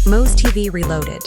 Mo's TV Reloaded.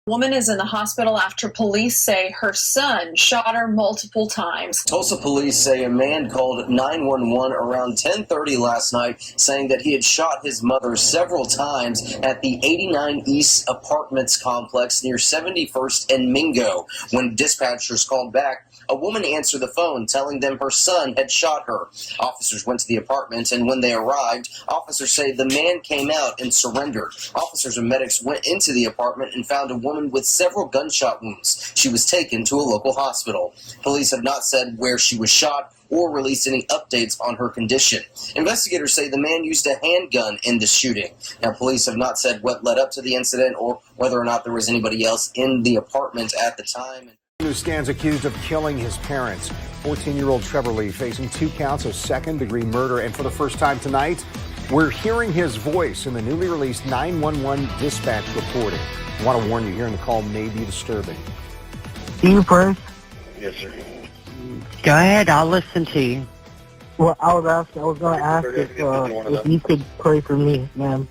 Woman is in the hospital after police say her son shot her multiple times. Tulsa police say a man called 911 around 10:30 last night saying that he had shot his mother several times at the 89 East Apartments complex near 71st and Mingo. When dispatchers called back, a woman answered the phone telling them her son had shot her. Officers went to the apartment, and when they arrived, officers say the man came out and surrendered. Officers and medics went into the apartment and found a woman with several gunshot wounds. She was taken to a local hospital. Police have not said where she was shot or released any updates on her condition. Investigators say the man used a handgun in the shooting. Now, police have not said what led up to the incident or whether or not there was anybody else in the apartment at the time. Who stands accused of killing his parents. 14-year-old Trevor Lee facing 2 counts of second-degree murder. And for the first time tonight, we're hearing his voice in the newly released 911 dispatch recording. I want to warn you, hearing the call may be disturbing. You first? Yes, sir. Go ahead, I'll listen to you. Well, I was going to ask if you could pray for me, ma'am.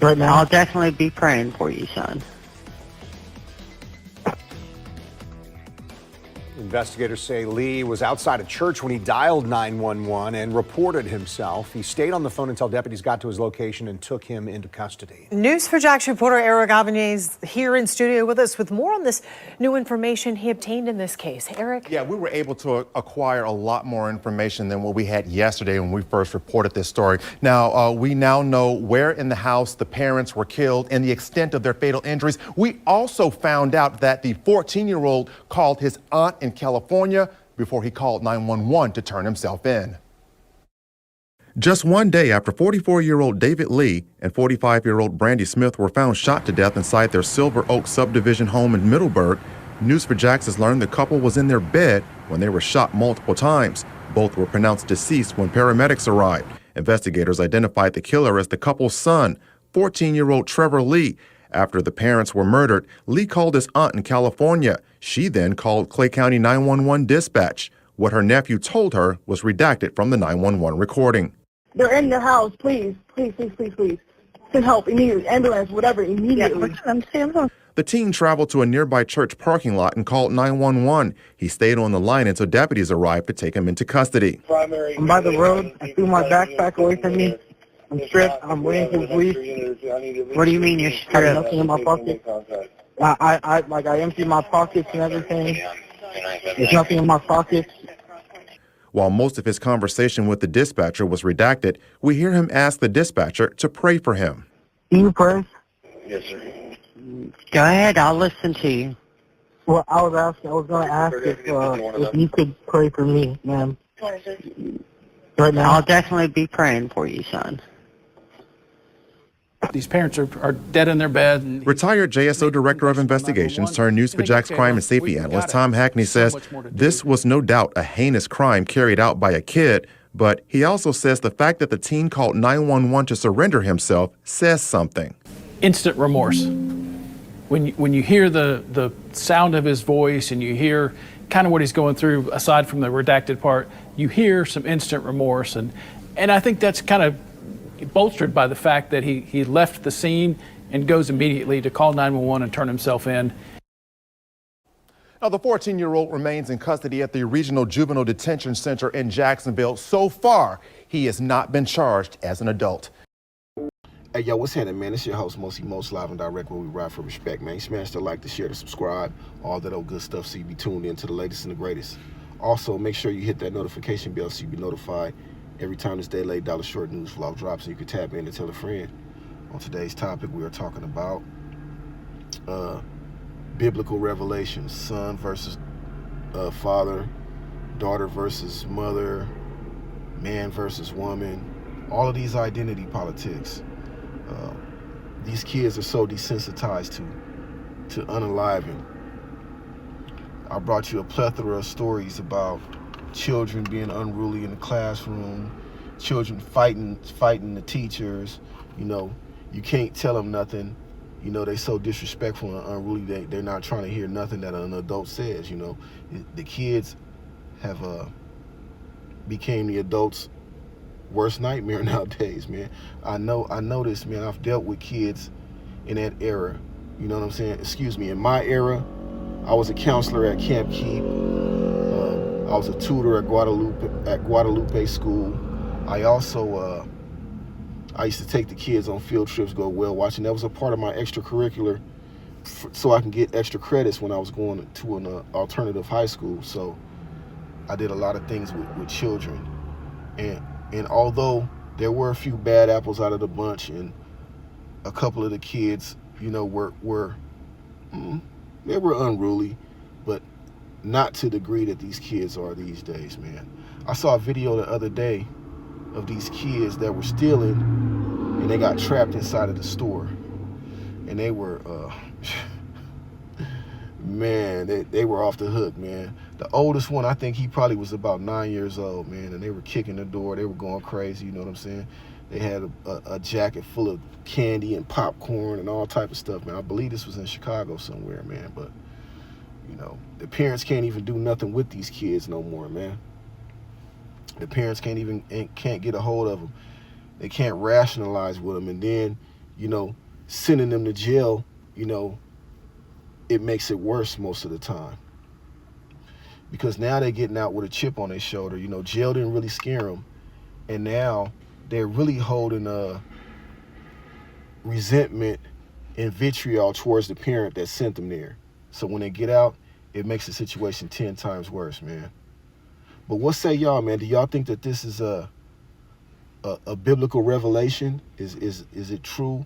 Right now? I'll definitely be praying for you, son. Investigators say Lee was outside a church when he dialed 911 and reported himself. He stayed on the phone until deputies got to his location and took him into custody. News4Jax reporter Eric Avenez here in studio with us with more on this new information he obtained in this case. Eric? Yeah, we were able to acquire a lot more information than what we had yesterday when we first reported this story. Now, we now know where in the house the parents were killed and the extent of their fatal injuries. We also found out that the 14-year-old called his aunt in California before he called 911 to turn himself in. Just one day after 44-year-old David Lee and 45-year-old Brandy Smith were found shot to death inside their Silver Oak subdivision home in Middleburg, News4Jax has learned the couple was in their bed when they were shot multiple times. Both were pronounced deceased when paramedics arrived. Investigators identified the killer as the couple's son, 14-year-old Trevor Lee. After the parents were murdered, Lee called his aunt in California. She then called Clay County 911 dispatch. What her nephew told her was redacted from the 911 recording. They're in the house. Please, please, please, please, please. Send help immediately. Ambulance, whatever, immediately. The teen traveled to a nearby church parking lot and called 911. He stayed on the line until deputies arrived to take him into custody. I'm by the road. I threw my backpack away from me. I'm stripped. I'm waiting for police. What do you mean you're I have stripped? nothing in my pocket. I emptied my pockets and everything. There's nothing in my pockets. While most of his conversation with the dispatcher was redacted, we hear him ask the dispatcher to pray for him. You pray? Yes, sir. Go ahead, I'll listen to you. Well, I was going to ask if you could pray for me, ma'am. Right now? I'll definitely be praying for you, son. These parents are dead in their bed. And Retired JSO Director of Investigations turned News4Jax crime and safety analyst Tom Hackney says this was no doubt a heinous crime carried out by a kid, but he also says the fact that the teen called 911 to surrender himself says something. instant remorse. When you hear the sound of his voice and you hear kind of what he's going through, aside from the redacted part, you hear some instant remorse. And I think that's kind of bolstered by the fact that he left the scene and goes immediately to call 911 and turn himself in. Now, the 14-year-old remains in custody at the Regional Juvenile Detention Center in Jacksonville. So far, he has not been charged as an adult. Hey, yo, what's happening, man? It's your host, Most live and direct, where we ride for respect, man. Smash the like, the share, the subscribe, all that old good stuff so you be tuned in to the latest and the greatest. Also, make sure you hit that notification bell so you be notified every time this Day Late Dollar Short News vlog drops, and you can tap in and tell a friend. On today's topic, we are talking about biblical revelations, son versus father, daughter versus mother, man versus woman, all of these identity politics. These kids are so desensitized to unaliving. I brought you a plethora of stories about children being unruly in the classroom, children fighting the teachers. You know, you can't tell them nothing. You know, they so disrespectful and unruly. They're not trying to hear nothing that an adult says. You know, the kids have became the adults' worst nightmare nowadays, man. I know this, man. I've dealt with kids in that era. You know what I'm saying? Excuse me. In my era, I was a counselor at Camp Keep. I was a tutor at Guadalupe School. I also I used to take the kids on field trips, go whale watching. That was a part of my extracurricular, so I can get extra credits when I was going to an alternative high school. So I did a lot of things with children, and although there were a few bad apples out of the bunch, and a couple of the kids, you know, they were unruly, but not to the degree that these kids are these days, man. I saw a video the other day of these kids that were stealing, and they got trapped inside of the store, and they were man, they were off the hook, man. The oldest one, I think he probably was about 9 years old, man, and they were kicking the door. They were going crazy, you know what I'm saying? They had a jacket full of candy and popcorn and all type of stuff, man. I believe this was in Chicago somewhere, man, but you know, the parents can't even do nothing with these kids no more, man. The parents can't get a hold of them. They can't rationalize with them, and then, you know, sending them to jail, you know, it makes it worse most of the time, because now they're getting out with a chip on their shoulder. You know, jail didn't really scare them, and now they're really holding resentment and vitriol towards the parent that sent them there. So when they get out, it makes the situation 10 times worse, man. But what say y'all, man? Do y'all think that this is a biblical revelation? Is it true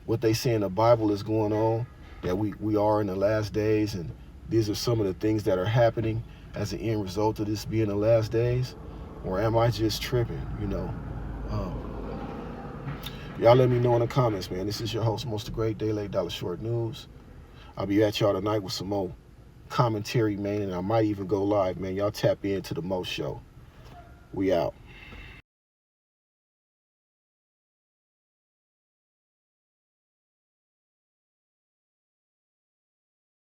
what they say in the Bible is going on, that we are in the last days, and these are some of the things that are happening as an end result of this being the last days? Or am I just tripping, you know? Y'all let me know in the comments, man. This is your host, Most the Great, Day Late Dollar Short News. I'll be at y'all tonight with some more commentary, man, and I might even go live, man. Y'all tap into the Most Show. We out.